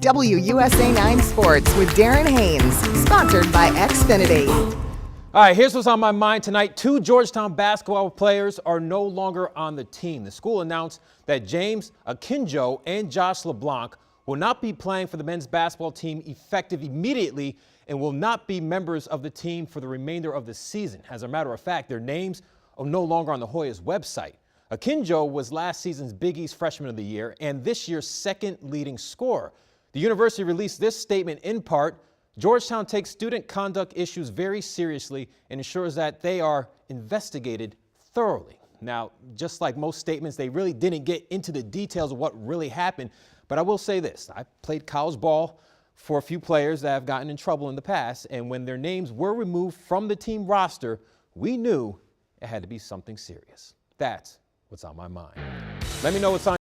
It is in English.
WUSA 9 Sports with Darren Haynes, sponsored by Xfinity. All right, here's what's on my mind tonight. 2 Georgetown basketball players are no longer on the team. The school announced that James Akinjo and Josh LeBlanc will not be playing for the men's basketball team effective immediately and will not be members of the team for the remainder of the season. As a matter of fact, their names are no longer on the Hoyas website. Akinjo was last season's Big East Freshman of the Year and this year's second leading scorer. The university released this statement in part: Georgetown takes student conduct issues very seriously and ensures that they are investigated thoroughly. Now, just like most statements, they really didn't get into the details of what really happened. But I will say this: I played college ball for a few players that have gotten in trouble in the past, and when their names were removed from the team roster, we knew it had to be something serious. That's what's on my mind. Let me know what's on